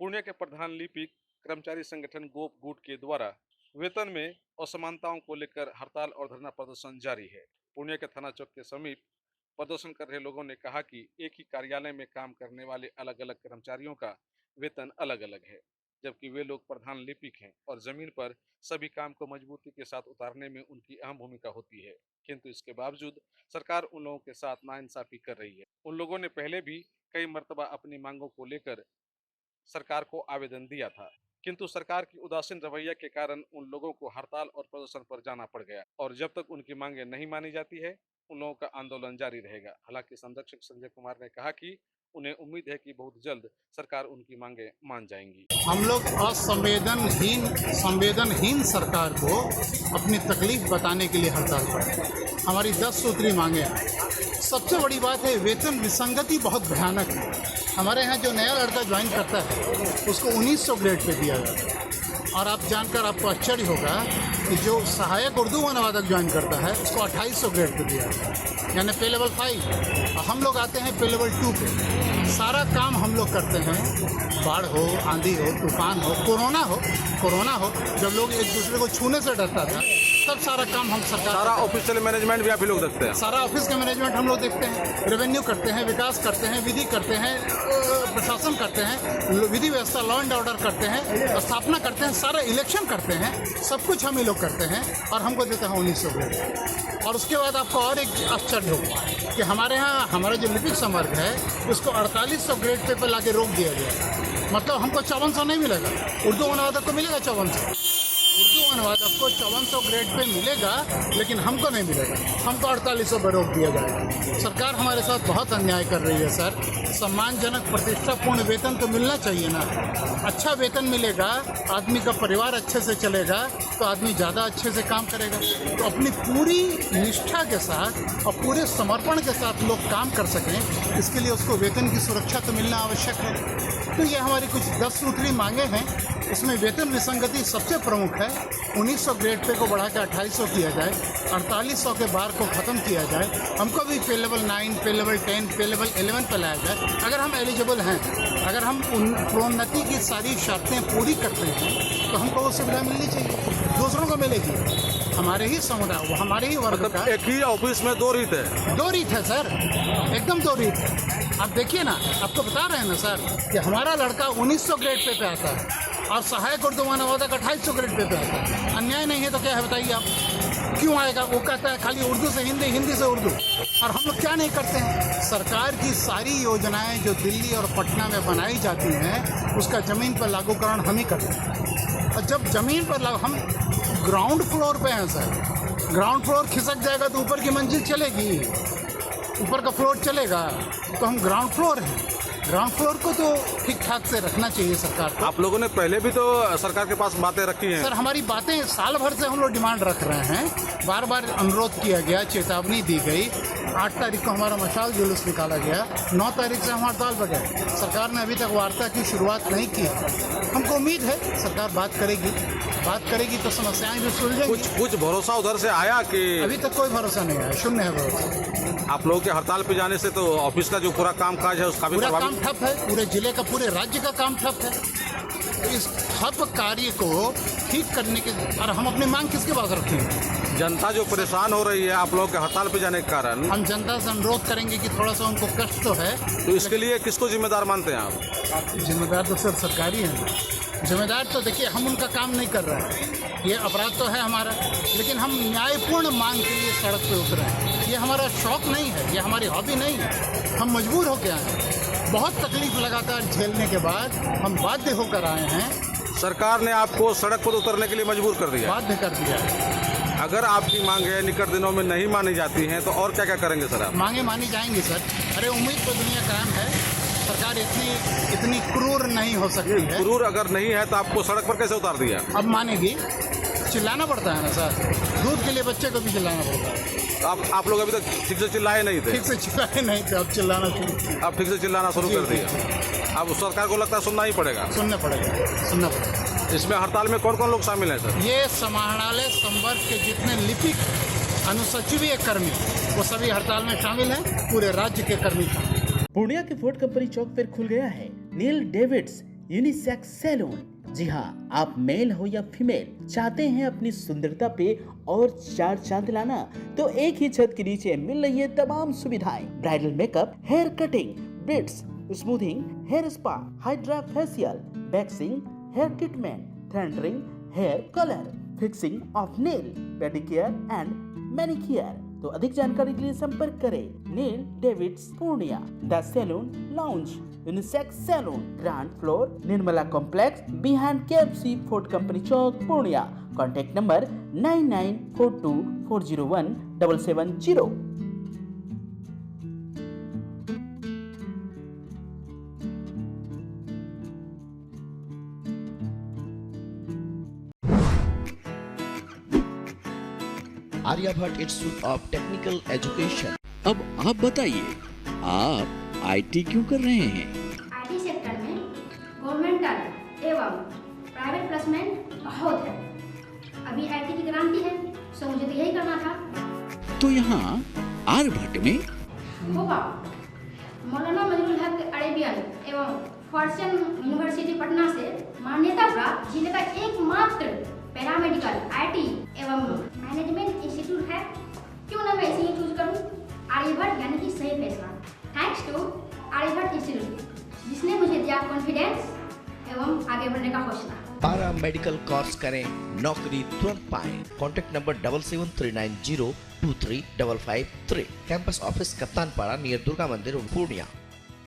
पूर्णिया के प्रधान लिपिक कर्मचारी संगठन गोप गुट के द्वारा वेतन में असमानताओं को लेकर हड़ताल और धरना प्रदर्शन जारी है। पूर्णिया के थाना चौक के समीप प्रदर्शन कर रहे लोगों ने कहा कि एक ही कार्यालय में काम करने वाले अलग अलग कर्मचारियों का वेतन अलग अलग है, जबकि वे लोग प्रधान लिपिक हैं और जमीन पर सभी काम को मजबूती के साथ उतारने में उनकी अहम भूमिका होती है, किंतु इसके बावजूद सरकार उन लोगों के साथ नाइंसाफी कर रही है। उन लोगों ने पहले भी कई मर्तबा अपनी मांगों को लेकर सरकार को आवेदन दिया था, किंतु सरकार की उदासीन रवैया के कारण उन लोगों को हड़ताल और प्रदर्शन पर जाना पड़ गया और जब तक उनकी मांगें नहीं मानी जाती है उन लोगों का आंदोलन जारी रहेगा। हालांकि संरक्षक संजय कुमार ने कहा कि उन्हें उम्मीद है कि बहुत जल्द सरकार उनकी मांगें मान जाएंगी। हम लोग संवेदनहीन सरकार को अपनी तकलीफ बताने के लिए हड़ताल पर। हमारी 10 सूत्री मांगे हैं। सबसे बड़ी बात है वेतन विसंगति बहुत भयानक है। हमारे यहाँ जो नया लड़का ज्वाइन करता है उसको 1900 ग्रेड पे दिया जाता है और आप जानकर आपको आश्चर्य होगा कि जो सहायक उर्दू अनुवादक ज्वाइन करता है उसको 2800 ग्रेड पे दिया जाता है, यानी पे लेवल 5। और हम लोग आते हैं पे लेवल 2 पे। सारा काम हम लोग करते हैं, बाढ़ हो, आंधी हो, तूफान हो, कोरोना हो, जब लोग एक दूसरे को छूने से डरता था तब सारा काम हम सरकार, सारा ऑफिशियल मैनेजमेंट भी आप ही लोग देखते हैं। सारा ऑफिस का मैनेजमेंट हम लोग देखते हैं, रेवेन्यू करते हैं, विकास करते हैं, विधि करते हैं, प्रशासन करते हैं, विधि व्यवस्था लॉ एंड ऑर्डर करते हैं, स्थापना करते हैं, सारा इलेक्शन करते हैं, सब कुछ हम ही लोग करते हैं और हमको देते हैं 1900 ग्रेड। और उसके बाद आपको और एक आश्चर्य होगा कि हमारे यहाँ हमारा जो लिपिक संवर्ग है उसको 4800 ग्रेड पे ला के रोक दिया गया। मतलब हमको 5400 नहीं मिलेगा, उर्दू अनुवादक को मिलेगा 5400, उर्दू अनुवादक को 5400 ग्रेड पे मिलेगा, लेकिन हमको नहीं मिलेगा, हमको 4800 पे रोक दिया जाएगा। सरकार हमारे साथ बहुत अन्याय कर रही है सर। सम्मानजनक प्रतिष्ठापूर्ण वेतन तो मिलना चाहिए ना। अच्छा वेतन मिलेगा, आदमी का परिवार अच्छे से चलेगा तो आदमी ज़्यादा अच्छे से काम करेगा। तो अपनी पूरी निष्ठा के साथ और पूरे समर्पण के साथ लोग काम कर सकें, इसके लिए उसको वेतन की सुरक्षा तो मिलना आवश्यक है। तो ये हमारी कुछ 10 सूत्री मांगे हैं। इसमें वेतन विसंगति सबसे प्रमुख है। 1900 ग्रेड पे को बढ़ा के 2800 किया जाए, 4800 के बार को ख़त्म किया जाए। हमको भी पे लेवल 9, पे लेवल 10, पे लेवल 11 पर लाया जाए। अगर हम एलिजिबल हैं, अगर हम प्रोन्नति की सारी शर्तें पूरी करते हैं तो हमको वो सुविधा मिलनी चाहिए, दूसरों को मिलेगी। हमारे ही समुदाय, वो हमारे ही वर्ग का। एक ही ऑफिस में 2 रीत है। 2 रीत है सर, एकदम 2 रीत है। आप देखिए ना, आपको बता रहे हैं ना सर कि हमारा लड़का 1900 ग्रेड पे आता है और सहायक उर्दू अनुवादक 2800 ग्रेड पे आता है। अन्याय नहीं है तो क्या है बताइए आप? क्यों आएगा? वो कहता है खाली उर्दू से हिंदी, हिंदी से उर्दू, और हम लोग क्या नहीं करते हैं? सरकार की सारी योजनाएं जो दिल्ली और पटना में बनाई जाती हैं उसका ज़मीन पर लागूकरण हम ही करते हैं। और जब ज़मीन पर हम ग्राउंड फ्लोर पे हैं सर, ग्राउंड फ्लोर खिसक जाएगा तो ऊपर की मंजिल चलेगी, ऊपर का फ्लोर चलेगा। तो हम ग्राउंड फ्लोर हैं, ग्राउंड फ्लोर को तो ठीक ठाक से रखना चाहिए सरकार को। आप लोगों ने पहले भी तो सरकार के पास बातें रखी हैं। सर हमारी बातें साल भर से हम लोग डिमांड रख रहे हैं, बार बार अनुरोध किया गया, चेतावनी दी गई। 8 तारीख को हमारा मशाल जुलूस निकाला गया, 9 तारीख से हम हड़ताल पर गए। सरकार ने अभी तक वार्ता की शुरुआत नहीं की। हमको उम्मीद है सरकार बात करेगी तो समस्याएं भी सुलझेंगी। कुछ भरोसा उधर से आया कि? अभी तक कोई भरोसा नहीं आया, शून्य है भरोसा। आप लोगों के हड़ताल पे जाने से तो ऑफिस का जो पूरा काम काज है उसका भी पूरा काम ठप है, पूरे जिले का, पूरे राज्य का काम ठप है। इस ठप कार्य को ठीक करने के, और हम अपनी मांग किसके पास रखेंगे? जनता जो परेशान हो रही है आप लोगों के हड़ताल पे जाने के कारण, हम जनता से अनुरोध करेंगे कि थोड़ा सा उनको कष्ट तो है, तो इसके लिए किसको जिम्मेदार मानते हैं आप? जिम्मेदार तो सर सरकारी है। जिम्मेदार तो देखिए हम उनका काम नहीं कर रहे हैं, ये अपराध तो है हमारा, लेकिन हम न्यायपूर्ण मांग के लिए सड़क पे उतरे हैं। ये हमारा शौक नहीं है, ये हमारी हॉबी नहीं है, हम मजबूर होकर आए हैं। बहुत तकलीफ लगातार झेलने के बाद हम बाध्य होकर आए हैं। सरकार ने आपको सड़क पर उतरने के लिए मजबूर कर दिया, बाध्य कर दिया है। अगर आपकी मांगे निकट दिनों में नहीं मानी जाती हैं तो और क्या क्या करेंगे सर आप? मांगे मानी जाएंगी सर। अरे उम्मीद तो दुनिया कायम है, सरकार इतनी क्रूर नहीं हो सकती है। क्रूर अगर नहीं है तो आपको सड़क पर कैसे उतार दिया? अब मानेगी, चिल्लाना पड़ता है ना सर, दूध के लिए बच्चे को भी चिल्लाना पड़ता है। आप लोग अभी तक ठीक से चिल्लाए नहीं थे? ठीक से चिल्लाए नहीं थे, अब चिल्लाना शुरू। अब ठीक से चिल्लाना शुरू कर दिया। अब सरकार को लगता है सुनना ही पड़ेगा। सुनना पड़ेगा। इसमें हड़ताल में कौन कौन लोग शामिल हैं सर? ये समाहरणालय संवर्ग के जितने लिपिक अनुसचिवीय कर्मी वो सभी हड़ताल में शामिल हैं, पूरे राज्य के कर्मी। पूर्णिया के फोर्ड कंपनी चौक पर खुल गया है नील डेविड्स यूनिसेक्स सैलून। जी हाँ, आप मेल हो या फीमेल चाहते हैं अपनी सुंदरता पे और चार चांद लाना, तो एक ही छत के नीचे मिल रही है तमाम सुविधाएं। Bridal makeup, hair cutting, braids, smoothing, hair spa, hydra facial, waxing, hair treatment, tendering, hair colour, fixing of nail, pedicure and manicure. तो अधिक जानकारी के लिए संपर्क करें Neel Davids Purnia, the salon lounge, unisex salon, ground floor, Nirmala complex, behind KFC food company chowk, Purnia. Contact number 9942401770। Aryabhatta institute of technical education. अब आप बताइए, आप IT क्यों कर रहे हैं? IT सेक्टर में गवर्नमेंटल एवं प्राइवेट प्लेसमेंट बहुत है। अभी IT की क्रांति है, सो मुझे तो यही करना था। तो यहाँ आर्यभट्ट में होगा मौलाना मजरूल हक अरेबियन एवं फॉर्च्यून यूनिवर्सिटी पटना से मान्यता प्राप्त जिले का एकमात्र पैरामेडिकल IT एवं मैनेजमेंट इंस्टीट्यूट है। क्यों ना मैं इसे ही चूज करूं? आर्यभट्ट यानी कि सही फैसला। थैंक्स टू आर्यभट्ट इंस्टीट्यूट, जिसने मुझे दिया कॉन्फिडेंस एवं आगे बढ़ने का हौसला। पारा मेडिकल कोर्स करें, नौकरी तुरंत पाएं। Contact number 7739023553। Campus office Kaptanpara near Durga Mandir, Purnia.